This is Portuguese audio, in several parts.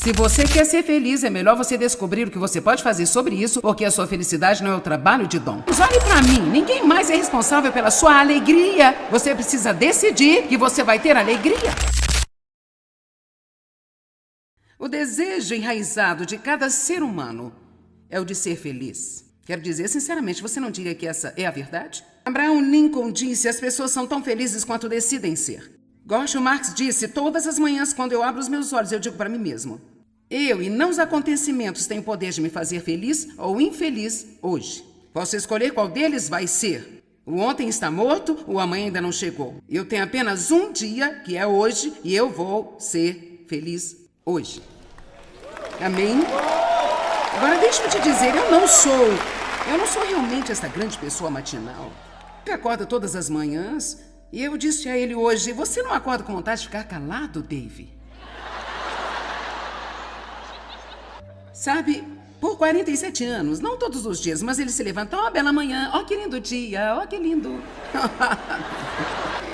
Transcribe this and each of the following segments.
Se você quer ser feliz, é melhor você descobrir o que você pode fazer sobre isso, porque a sua felicidade não é o trabalho de Dom. Mas olhe pra mim, ninguém mais é responsável pela sua alegria. Você precisa decidir que você vai ter alegria. O desejo enraizado de cada ser humano é o de ser feliz. Quero dizer, sinceramente, você não diria que essa é a verdade? Abraham Lincoln disse: as pessoas são tão felizes quanto decidem ser. Groucho Marx disse: todas as manhãs, quando eu abro os meus olhos, eu digo para mim mesmo: eu e não os acontecimentos têm o poder de me fazer feliz ou infeliz hoje. Posso escolher qual deles vai ser. O ontem está morto, o amanhã ainda não chegou. Eu tenho apenas um dia, que é hoje, e eu vou ser feliz hoje. Amém? Agora deixa-me te dizer, eu não sou realmente essa grande pessoa matinal que acorda todas as manhãs. E eu disse a ele hoje: você não acorda com vontade de ficar calado, Dave? Sabe, por 47 anos, não todos os dias, mas ele se levanta: ó, bela manhã, ó, que lindo dia, ó, que lindo.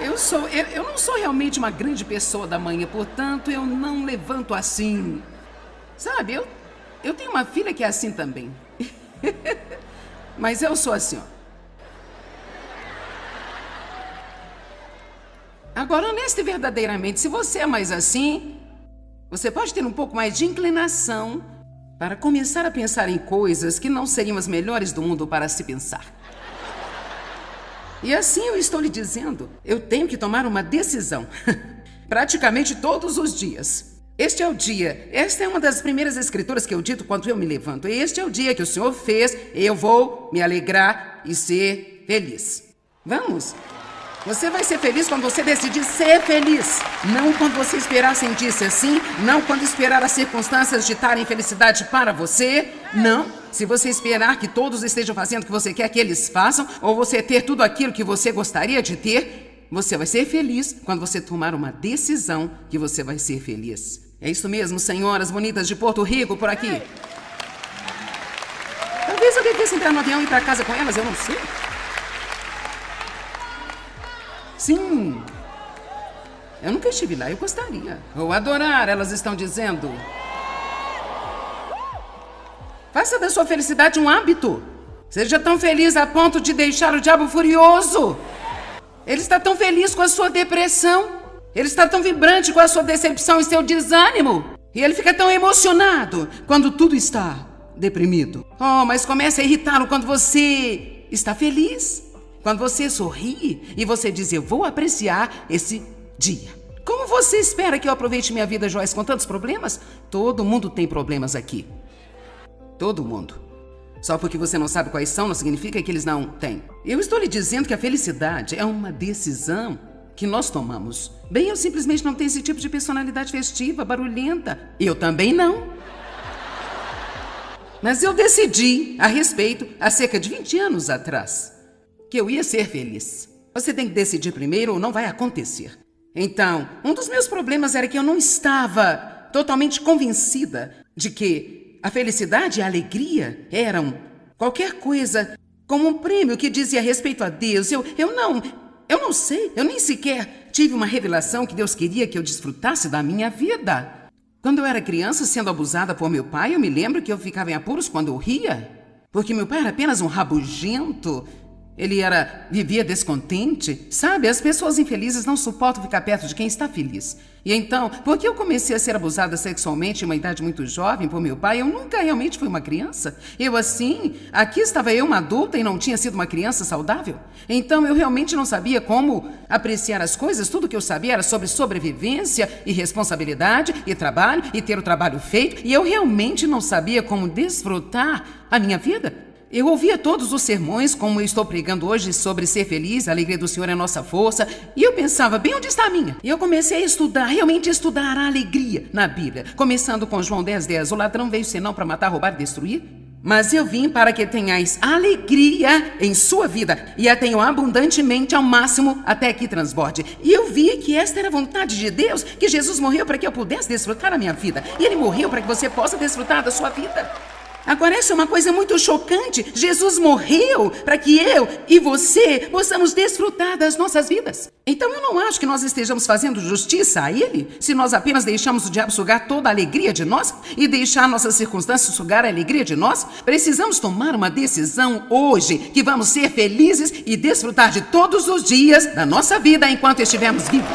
Eu não sou realmente uma grande pessoa da manhã, portanto, eu não levanto assim. Sabe, eu tenho uma filha que é assim também. Mas eu sou assim, ó. Agora, honesta e verdadeiramente, se você é mais assim, você pode ter um pouco mais de inclinação para começar a pensar em coisas que não seriam as melhores do mundo para se pensar. E assim eu estou lhe dizendo, eu tenho que tomar uma decisão, praticamente todos os dias. Este é o dia, esta é uma das primeiras escrituras que eu dito quando eu me levanto. Este é o dia que o Senhor fez, eu vou me alegrar e ser feliz. Vamos? Você vai ser feliz quando você decidir ser feliz. Não quando você esperar sentir-se assim. Não quando esperar as circunstâncias ditarem felicidade para você. Não. Se você esperar que todos estejam fazendo o que você quer que eles façam, ou você ter tudo aquilo que você gostaria de ter, você vai ser feliz quando você tomar uma decisão que você vai ser feliz. É isso mesmo, senhoras bonitas de Porto Rico por aqui. Talvez eu devesse entrar no avião e ir para casa com elas, eu não sei. Sim, eu nunca estive lá, eu gostaria. Vou adorar, elas estão dizendo. Faça da sua felicidade um hábito. Seja tão feliz a ponto de deixar o diabo furioso. Ele está tão feliz com a sua depressão. Ele está tão vibrante com a sua decepção e seu desânimo. E ele fica tão emocionado quando tudo está deprimido. Oh, mas comece a irritá-lo quando você está feliz. Quando você sorri e você diz: eu vou apreciar esse dia. Como você espera que eu aproveite minha vida, Joyce, com tantos problemas? Todo mundo tem problemas aqui. Todo mundo. Só porque você não sabe quais são, não significa que eles não têm. Eu estou lhe dizendo que a felicidade é uma decisão que nós tomamos. Bem, eu simplesmente não tenho esse tipo de personalidade festiva, barulhenta. Eu também não. Mas eu decidi a respeito há cerca de 20 anos atrás que eu ia ser feliz. Você tem que decidir primeiro ou não vai acontecer. Então, um dos meus problemas era que eu não estava totalmente convencida de que a felicidade e a alegria eram qualquer coisa como um prêmio que dizia respeito a Deus. Eu não sei, eu nem sequer tive uma revelação que Deus queria que eu desfrutasse da minha vida. Quando eu era criança, sendo abusada por meu pai, eu me lembro que eu ficava em apuros quando eu ria, porque meu pai era apenas um rabugento. Ele vivia descontente, sabe? As pessoas infelizes não suportam ficar perto de quem está feliz. E então, porque eu comecei a ser abusada sexualmente em uma idade muito jovem por meu pai, eu nunca realmente fui uma criança. Aqui estava eu uma adulta e não tinha sido uma criança saudável. Então eu realmente não sabia como apreciar as coisas. Tudo que eu sabia era sobre sobrevivência e responsabilidade e trabalho e ter o trabalho feito. E eu realmente não sabia como desfrutar a minha vida. Eu ouvia todos os sermões, como eu estou pregando hoje, sobre ser feliz, a alegria do Senhor é a nossa força, e eu pensava, bem, onde está a minha? E eu comecei a estudar, realmente estudar a alegria na Bíblia, começando com João 10:10, o ladrão veio senão para matar, roubar e destruir, mas eu vim para que tenhais alegria em sua vida, e a tenham abundantemente ao máximo até que transborde. E eu vi que esta era a vontade de Deus, que Jesus morreu para que eu pudesse desfrutar a minha vida, e Ele morreu para que você possa desfrutar da sua vida. Agora, essa é uma coisa muito chocante. Jesus morreu para que eu e você possamos desfrutar das nossas vidas. Então, eu não acho que nós estejamos fazendo justiça a Ele se nós apenas deixamos o diabo sugar toda a alegria de nós e deixar nossas circunstâncias sugar a alegria de nós. Precisamos tomar uma decisão hoje que vamos ser felizes e desfrutar de todos os dias da nossa vida enquanto estivermos vivos.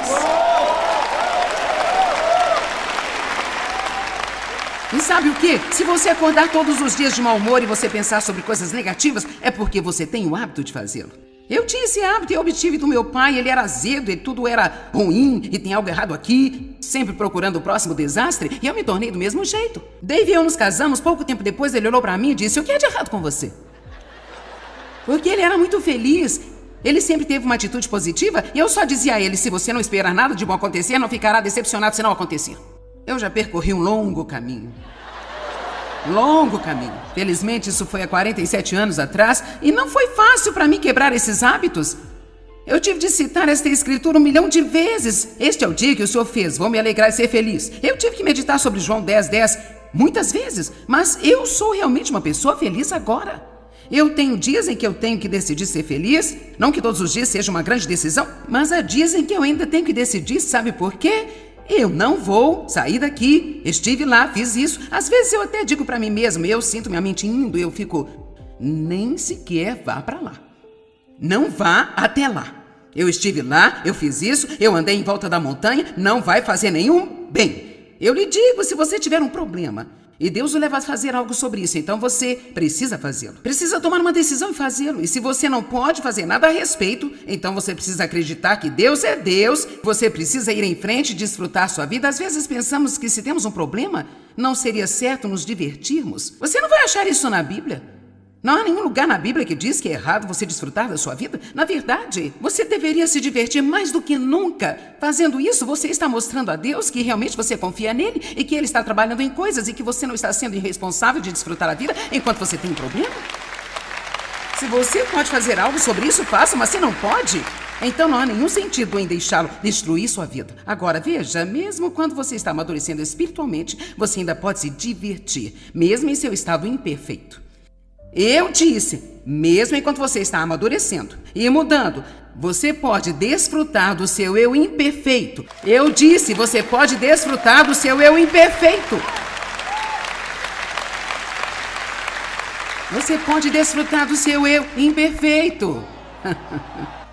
E sabe o quê? Se você acordar todos os dias de mau humor e você pensar sobre coisas negativas, é porque você tem o hábito de fazê-lo. Eu tinha esse hábito e eu obtive do meu pai, ele era azedo e tudo era ruim e tem algo errado aqui, sempre procurando o próximo desastre, e eu me tornei do mesmo jeito. Dave e eu nos casamos, pouco tempo depois ele olhou pra mim e disse: "O que é de errado com você?" Porque ele era muito feliz, ele sempre teve uma atitude positiva e eu só dizia a ele: "Se você não esperar nada de bom acontecer, não ficará decepcionado se não acontecer." Eu já percorri um longo caminho. Longo caminho. Felizmente, isso foi há 47 anos atrás e não foi fácil para mim quebrar esses hábitos. Eu tive de citar esta escritura 1 milhão de vezes. Este é o dia que o Senhor fez, vou me alegrar e ser feliz. Eu tive que meditar sobre João 10:10 muitas vezes, mas eu sou realmente uma pessoa feliz agora. Eu tenho dias em que eu tenho que decidir ser feliz, não que todos os dias seja uma grande decisão, mas há dias em que eu ainda tenho que decidir, sabe por quê? Eu não vou sair daqui, estive lá, fiz isso. Às vezes eu até digo pra mim mesmo, eu sinto minha mente indo, eu fico, nem sequer vá pra lá. Não vá até lá. Eu estive lá, eu fiz isso, eu andei em volta da montanha, não vai fazer nenhum bem. Eu lhe digo, se você tiver um problema e Deus o leva a fazer algo sobre isso, então você precisa fazê-lo. Precisa tomar uma decisão e fazê-lo. E se você não pode fazer nada a respeito, então você precisa acreditar que Deus é Deus. Você precisa ir em frente e desfrutar sua vida. Às vezes pensamos que se temos um problema, não seria certo nos divertirmos. Você não vai achar isso na Bíblia. Não há nenhum lugar na Bíblia que diz que é errado você desfrutar da sua vida. Na verdade, você deveria se divertir mais do que nunca. Fazendo isso, você está mostrando a Deus que realmente você confia nele e que ele está trabalhando em coisas e que você não está sendo irresponsável de desfrutar a vida enquanto você tem um problema. Se você pode fazer algo sobre isso, faça, mas se não pode, então não há nenhum sentido em deixá-lo destruir sua vida. Agora, veja, mesmo quando você está amadurecendo espiritualmente, você ainda pode se divertir, mesmo em seu estado imperfeito. Eu disse, mesmo enquanto você está amadurecendo e mudando, você pode desfrutar do seu eu imperfeito. Eu disse, você pode desfrutar do seu eu imperfeito. Você pode desfrutar do seu eu imperfeito.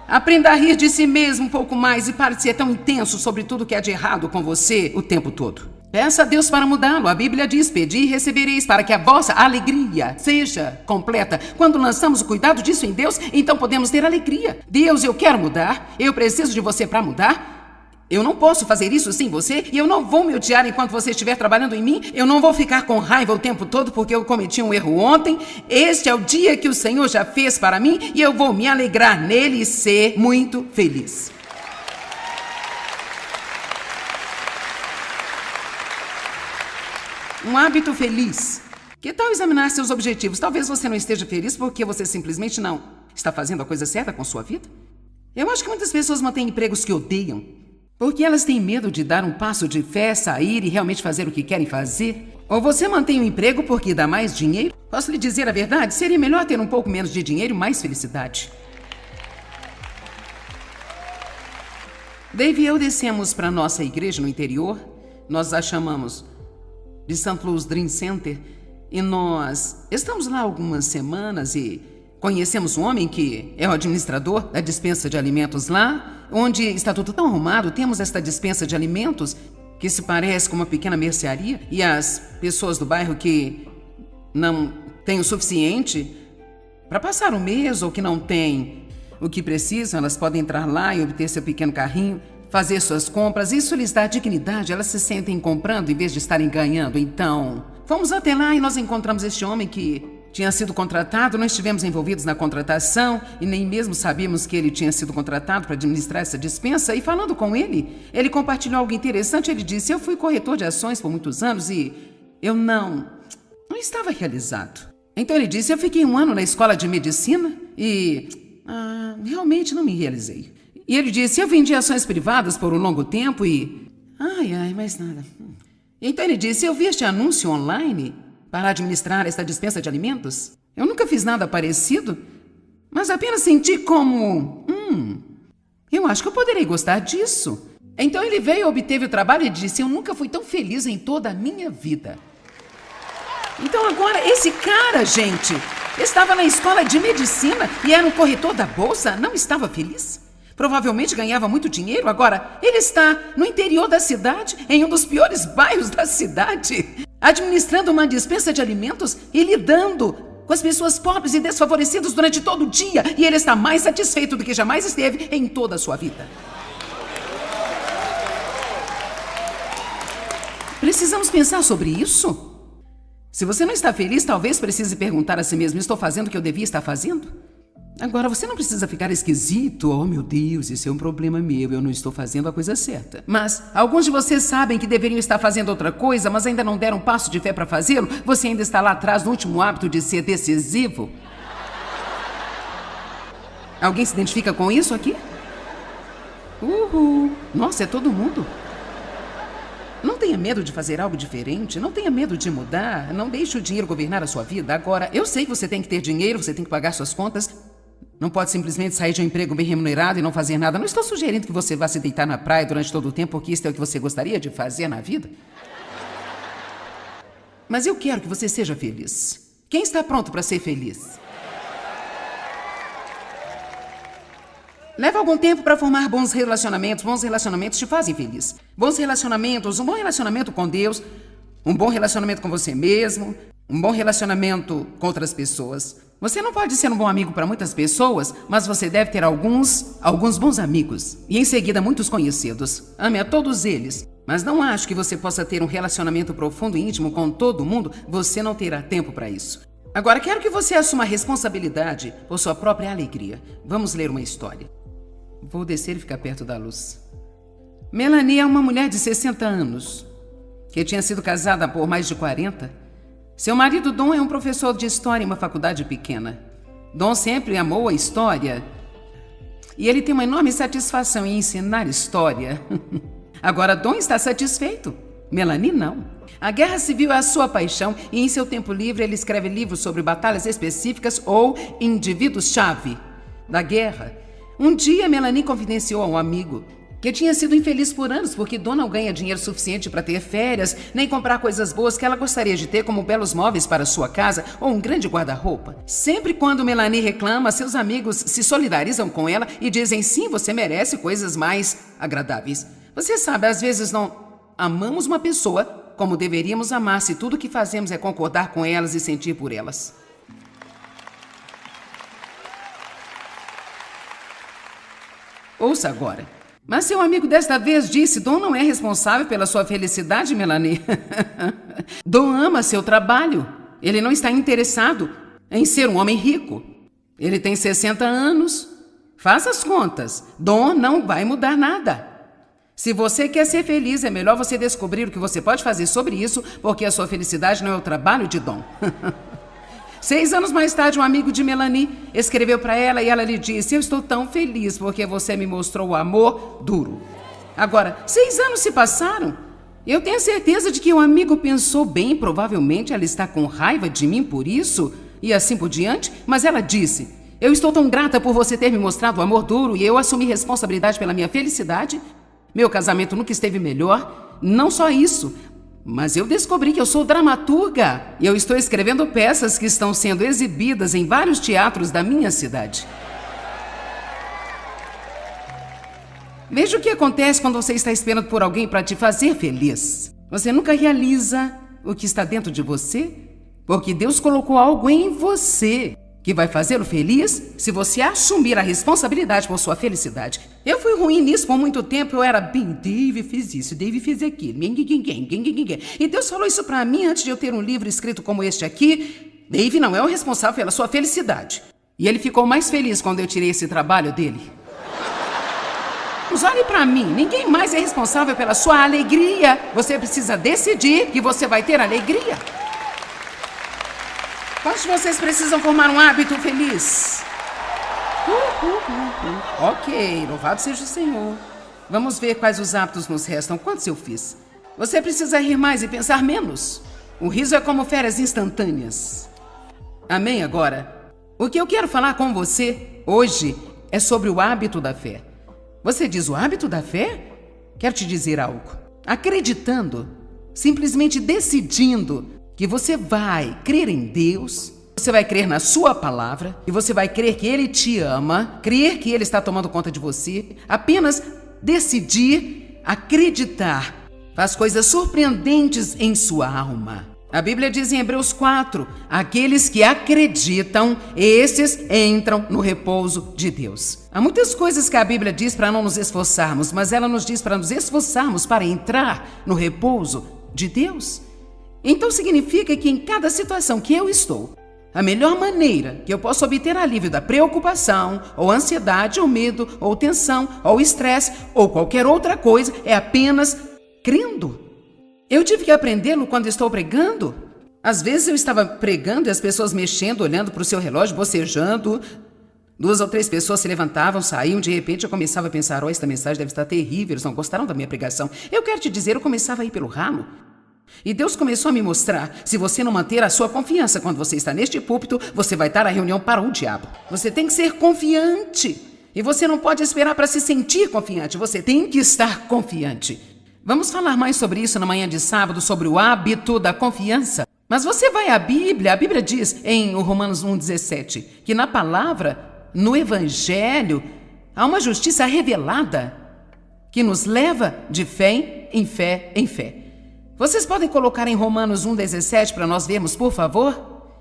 Aprenda a rir de si mesmo um pouco mais e pare de ser tão intenso sobre tudo que há de errado com você o tempo todo. Peça a Deus para mudá-lo. A Bíblia diz, pedi e recebereis para que a vossa alegria seja completa. Quando lançamos o cuidado disso em Deus, então podemos ter alegria. Deus, eu quero mudar, eu preciso de você para mudar. Eu não posso fazer isso sem você e eu não vou me odiar enquanto você estiver trabalhando em mim. Eu não vou ficar com raiva o tempo todo porque eu cometi um erro ontem. Este é o dia que o Senhor já fez para mim e eu vou me alegrar nele e ser muito feliz. Um hábito feliz. Que tal examinar seus objetivos? Talvez você não esteja feliz porque você simplesmente não está fazendo a coisa certa com sua vida. Eu acho que muitas pessoas mantêm empregos que odeiam porque elas têm medo de dar um passo de fé, sair e realmente fazer o que querem fazer. Ou você mantém um emprego porque dá mais dinheiro? Posso lhe dizer a verdade? Seria melhor ter um pouco menos de dinheiro e mais felicidade. Dave e eu descemos para nossa igreja no interior. Nós a chamamos de St. Louis Dream Center, e nós estamos lá algumas semanas e conhecemos um homem que é o administrador da dispensa de alimentos lá, onde está tudo tão arrumado. Temos esta dispensa de alimentos que se parece com uma pequena mercearia e as pessoas do bairro que não têm o suficiente para passar o mês ou que não têm o que precisam, elas podem entrar lá e obter seu pequeno carrinho, fazer suas compras. Isso lhes dá dignidade, elas se sentem comprando em vez de estarem ganhando. Então, fomos até lá e nós encontramos este homem que tinha sido contratado. Não estivemos envolvidos na contratação e nem mesmo sabíamos que ele tinha sido contratado para administrar essa dispensa. E falando com ele, ele compartilhou algo interessante. Ele disse, eu fui corretor de ações por muitos anos e eu não estava realizado. Então ele disse, eu fiquei 1 ano na escola de medicina e realmente não me realizei. E ele disse, eu vendi ações privadas por um longo tempo e... mais nada. Então ele disse, eu vi este anúncio online para administrar esta dispensa de alimentos? Eu nunca fiz nada parecido, mas apenas senti como... eu acho que eu poderei gostar disso. Então ele veio, obteve o trabalho e disse: eu nunca fui tão feliz em toda a minha vida. Então agora esse cara, gente, estava na escola de medicina e era um corretor da bolsa, não estava feliz? Provavelmente ganhava muito dinheiro. Agora ele está no interior da cidade, em um dos piores bairros da cidade, administrando uma dispensa de alimentos e lidando com as pessoas pobres e desfavorecidas durante todo o dia. E ele está mais satisfeito do que jamais esteve em toda a sua vida. Precisamos pensar sobre isso? Se você não está feliz, talvez precise perguntar a si mesmo: estou fazendo o que eu devia estar fazendo? Agora, você não precisa ficar esquisito. Oh, meu Deus, isso é um problema meu, eu não estou fazendo a coisa certa. Mas alguns de vocês sabem que deveriam estar fazendo outra coisa, mas ainda não deram um passo de fé para fazê-lo. Você ainda está lá atrás no último hábito de ser decisivo. Alguém se identifica com isso aqui? Nossa, é todo mundo. Não tenha medo de fazer algo diferente, não tenha medo de mudar, não deixe o dinheiro governar a sua vida. Agora, eu sei que você tem que ter dinheiro, você tem que pagar suas contas. Não pode simplesmente sair de um emprego bem remunerado e não fazer nada. Não estou sugerindo que você vá se deitar na praia durante todo o tempo, porque isso é o que você gostaria de fazer na vida. Mas eu quero que você seja feliz. Quem está pronto para ser feliz? Leva algum tempo para formar bons relacionamentos. Bons relacionamentos te fazem feliz. Bons relacionamentos, um bom relacionamento com Deus, um bom relacionamento com você mesmo, um bom relacionamento com outras pessoas. Você não pode ser um bom amigo para muitas pessoas, mas você deve ter alguns bons amigos. E em seguida, muitos conhecidos. Ame a todos eles. Mas não acho que você possa ter um relacionamento profundo e íntimo com todo mundo. Você não terá tempo para isso. Agora, quero que você assuma a responsabilidade por sua própria alegria. Vamos ler uma história. Vou descer e ficar perto da luz. Melanie é uma mulher de 60 anos, que tinha sido casada por mais de 40. Seu marido, Don, é um professor de história em uma faculdade pequena. Don sempre amou a história e ele tem uma enorme satisfação em ensinar história. Agora, Don está satisfeito. Melanie não. A guerra civil é a sua paixão e em seu tempo livre ele escreve livros sobre batalhas específicas ou indivíduos-chave da guerra. Um dia, Melanie confidenciou a um amigo que tinha sido infeliz por anos porque Don não ganha dinheiro suficiente para ter férias, nem comprar coisas boas que ela gostaria de ter, como belos móveis para sua casa ou um grande guarda-roupa. Sempre quando Melanie reclama, seus amigos se solidarizam com ela e dizem: sim, você merece coisas mais agradáveis. Você sabe, às vezes não amamos uma pessoa como deveríamos amar se tudo o que fazemos é concordar com elas e sentir por elas. Ouça agora. Mas seu amigo desta vez disse: Don não é responsável pela sua felicidade, Melanie. Don ama seu trabalho. Ele não está interessado em ser um homem rico. Ele tem 60 anos. Faça as contas. Don não vai mudar nada. Se você quer ser feliz, é melhor você descobrir o que você pode fazer sobre isso, porque a sua felicidade não é o trabalho de Don. 6 anos mais tarde, um amigo de Melanie escreveu para ela e ela lhe disse: eu estou tão feliz porque você me mostrou o amor duro. Agora, 6 anos se passaram. Eu tenho certeza de que o amigo pensou bem, provavelmente ela está com raiva de mim por isso e assim por diante, mas ela disse: eu estou tão grata por você ter me mostrado o amor duro e eu assumi responsabilidade pela minha felicidade. Meu casamento nunca esteve melhor. Não só isso, mas eu descobri que eu sou dramaturga e eu estou escrevendo peças que estão sendo exibidas em vários teatros da minha cidade. Veja o que acontece quando você está esperando por alguém para te fazer feliz. Você nunca realiza o que está dentro de você, porque Deus colocou algo em você que vai fazê-lo feliz se você assumir a responsabilidade por sua felicidade. Eu fui ruim nisso por muito tempo. Eu era bem, Dave fez isso, Dave fez aquilo. E Deus falou isso pra mim antes de eu ter um livro escrito como este aqui. Dave não é o responsável pela sua felicidade. E ele ficou mais feliz quando eu tirei esse trabalho dele. Mas olhe pra mim, ninguém mais é responsável pela sua alegria. Você precisa decidir que você vai ter alegria. Quantos de vocês precisam formar um hábito feliz? Ok, louvado seja o Senhor. Vamos ver quais os hábitos nos restam. Quantos eu fiz? Você precisa rir mais e pensar menos. O riso é como férias instantâneas. Amém? Agora, o que eu quero falar com você hoje é sobre o hábito da fé. Você diz o hábito da fé? Quero te dizer algo. Acreditando, simplesmente decidindo que você vai crer em Deus, você vai crer na sua palavra e você vai crer que Ele te ama, crer que Ele está tomando conta de você, apenas decidir acreditar faz coisas surpreendentes em sua alma. A Bíblia diz em Hebreus 4, aqueles que acreditam, esses entram no repouso de Deus. Há muitas coisas que a Bíblia diz para não nos esforçarmos, mas ela nos diz para nos esforçarmos para entrar no repouso de Deus. Então significa que em cada situação que eu estou, a melhor maneira que eu posso obter alívio da preocupação, ou ansiedade, ou medo, ou tensão, ou estresse, ou qualquer outra coisa, é apenas crendo. Eu tive que aprendê-lo quando estou pregando. Às vezes eu estava pregando e as pessoas mexendo, olhando para o seu relógio, bocejando. 2 ou 3 pessoas se levantavam, saíam, de repente eu começava a pensar, esta mensagem deve estar terrível, eles não gostaram da minha pregação. Eu quero te dizer, eu começava a ir pelo ralo. E Deus começou a me mostrar, se você não manter a sua confiança quando você está neste púlpito, você vai estar na reunião para o diabo. Você tem que ser confiante. E você não pode esperar para se sentir confiante, você tem que estar confiante. Vamos falar mais sobre isso na manhã de sábado, sobre o hábito da confiança. Mas você vai à Bíblia, a Bíblia diz em Romanos 1,17, que na palavra, no Evangelho, há uma justiça revelada que nos leva de fé em fé em fé. Vocês podem colocar em Romanos 1,17 para nós vermos, por favor?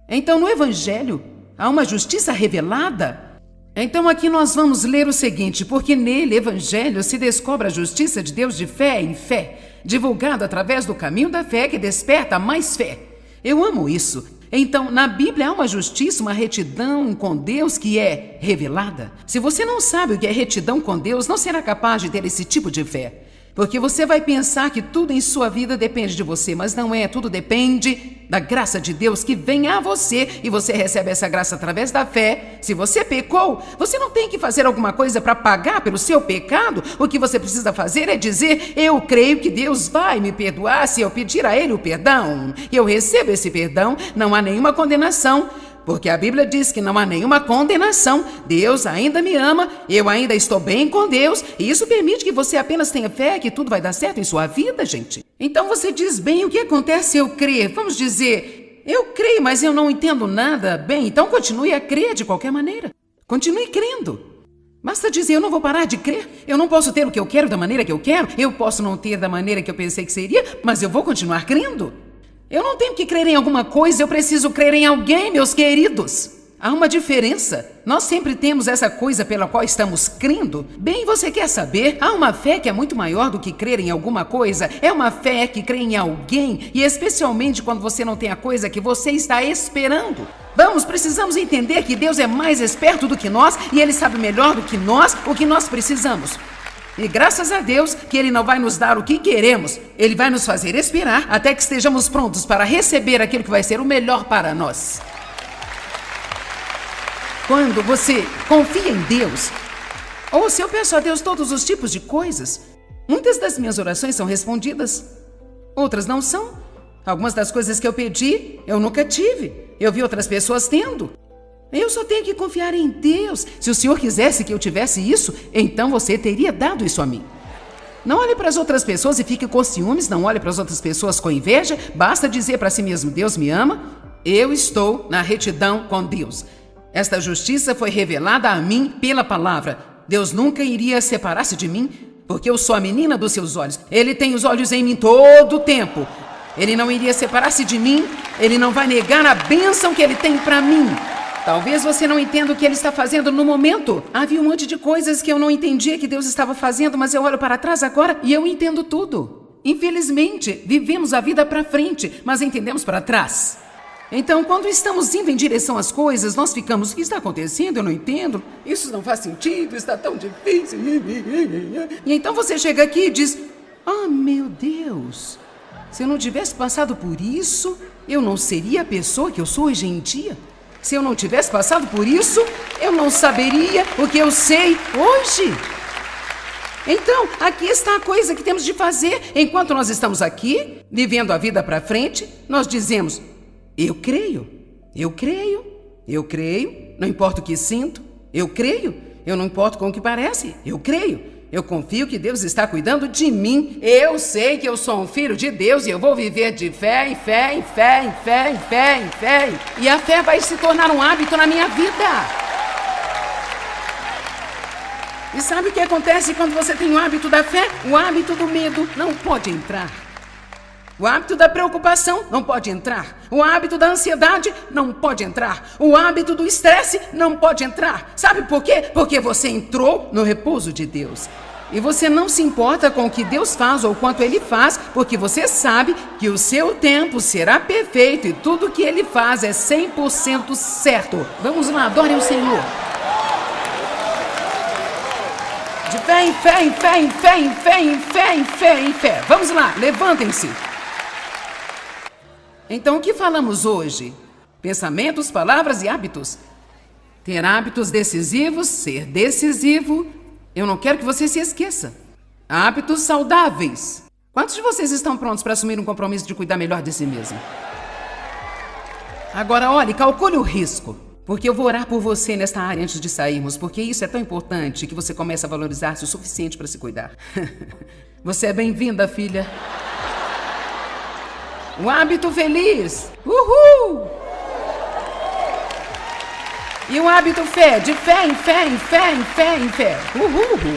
Então, no Evangelho, há uma justiça revelada. Então aqui nós vamos ler o seguinte, porque nele, Evangelho, se descobre a justiça de Deus de fé em fé, divulgado através do caminho da fé que desperta mais fé. Eu amo isso. Então, na Bíblia há uma justiça, uma retidão com Deus que é revelada. Se você não sabe o que é retidão com Deus, não será capaz de ter esse tipo de fé. Porque você vai pensar que tudo em sua vida depende de você, mas não é. Tudo depende da graça de Deus que vem a você e você recebe essa graça através da fé. Se você pecou, você não tem que fazer alguma coisa para pagar pelo seu pecado. O que você precisa fazer é dizer, eu creio que Deus vai me perdoar se eu pedir a Ele o perdão. Eu recebo esse perdão, não há nenhuma condenação. Porque a Bíblia diz que não há nenhuma condenação. Deus ainda me ama, eu ainda estou bem com Deus. E isso permite que você apenas tenha fé que tudo vai dar certo em sua vida, gente. Então você diz, bem, o que acontece se eu crer? Vamos dizer, eu creio, mas eu não entendo nada. Bem, então continue a crer de qualquer maneira. Continue crendo. Basta dizer, eu não vou parar de crer. Eu não posso ter o que eu quero da maneira que eu quero. Eu posso não ter da maneira que eu pensei que seria, mas eu vou continuar crendo. Eu não tenho que crer em alguma coisa, eu preciso crer em alguém, meus queridos. Há uma diferença. Nós sempre temos essa coisa pela qual estamos crendo. Bem, você quer saber? Há uma fé que é muito maior do que crer em alguma coisa. É uma fé que crê em alguém, e especialmente quando você não tem a coisa que você está esperando. Precisamos entender que Deus é mais esperto do que nós, e Ele sabe melhor do que nós o que nós precisamos. E graças a Deus que Ele não vai nos dar o que queremos, Ele vai nos fazer esperar até que estejamos prontos para receber aquilo que vai ser o melhor para nós. Quando você confia em Deus, ou se eu peço a Deus todos os tipos de coisas, muitas das minhas orações são respondidas, outras não são. Algumas das coisas que eu pedi, eu nunca tive, eu vi outras pessoas tendo. Eu só tenho que confiar em Deus. Se o Senhor quisesse que eu tivesse isso, então você teria dado isso a mim. Não olhe para as outras pessoas e fique com ciúmes, não olhe para as outras pessoas com inveja, basta dizer para si mesmo, Deus me ama, eu estou na retidão com Deus. Esta justiça foi revelada a mim pela palavra. Deus nunca iria separar-se de mim, porque eu sou a menina dos seus olhos. Ele tem os olhos em mim todo o tempo. Ele não iria separar-se de mim, Ele não vai negar a bênção que Ele tem para mim. Talvez você não entenda o que Ele está fazendo no momento. Havia um monte de coisas que eu não entendia que Deus estava fazendo, mas eu olho para trás agora e eu entendo tudo. Infelizmente, vivemos a vida para frente, mas entendemos para trás. Então, quando estamos indo em direção às coisas, nós ficamos, o que está acontecendo? Eu não entendo. Isso não faz sentido, está tão difícil. E então você chega aqui e diz, meu Deus, se eu não tivesse passado por isso, eu não seria a pessoa que eu sou hoje em dia. Se eu não tivesse passado por isso, eu não saberia o que eu sei hoje. Então, aqui está a coisa que temos de fazer. Enquanto nós estamos aqui, vivendo a vida para frente, nós dizemos: eu creio, eu creio, eu creio, não importa o que sinto, eu creio, eu não importo com o que parece, eu creio. Eu confio que Deus está cuidando de mim. Eu sei que eu sou um filho de Deus e eu vou viver de fé em fé, em fé, em fé, em fé, em fé. E a fé vai se tornar um hábito na minha vida. E sabe o que acontece quando você tem o hábito da fé? O hábito do medo não pode entrar. O hábito da preocupação não pode entrar. O hábito da ansiedade não pode entrar. O hábito do estresse não pode entrar. Sabe por quê? Porque você entrou no repouso de Deus. E você não se importa com o que Deus faz ou quanto Ele faz, porque você sabe que o seu tempo será perfeito e tudo que Ele faz é 100% certo. Vamos lá, adorem o Senhor. De fé em fé, em fé, em fé, em fé, em fé, em fé, em fé. Vamos lá, levantem-se. Então, o que falamos hoje? Pensamentos, palavras e hábitos. Ter hábitos decisivos, ser decisivo. Eu não quero que você se esqueça. Hábitos saudáveis. Quantos de vocês estão prontos para assumir um compromisso de cuidar melhor de si mesmo? Agora, olhe, calcule o risco. Porque eu vou orar por você nesta área antes de sairmos, porque isso é tão importante que você comece a valorizar-se o suficiente para se cuidar. Você é bem-vinda, filha. Um hábito feliz. Uhul! E um hábito fé, de fé em fé, em fé, em fé, em fé. Uhul!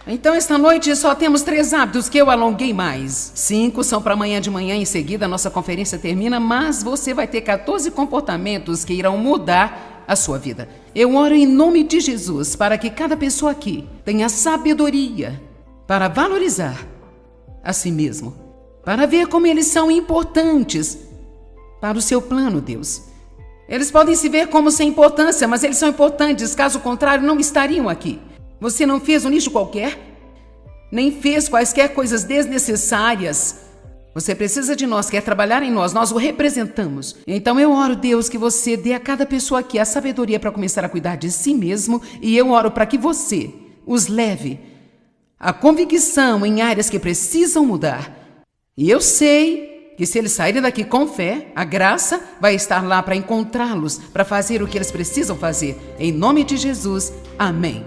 Então, esta noite só temos 3 hábitos que eu alonguei mais. 5 são para amanhã de manhã, em seguida a nossa conferência termina, mas você vai ter 14 comportamentos que irão mudar a sua vida. Eu oro em nome de Jesus para que cada pessoa aqui tenha sabedoria para valorizar a si mesmo. Para ver como eles são importantes para o seu plano, Deus. Eles podem se ver como sem importância, mas eles são importantes, caso contrário, não estariam aqui. Você não fez um lixo qualquer, nem fez quaisquer coisas desnecessárias. Você precisa de nós, quer trabalhar em nós, nós o representamos. Então eu oro, Deus, que você dê a cada pessoa aqui a sabedoria para começar a cuidar de si mesmo, e eu oro para que você os leve à convicção em áreas que precisam mudar. E eu sei que se eles saírem daqui com fé, a graça vai estar lá para encontrá-los, para fazer o que eles precisam fazer. Em nome de Jesus, amém.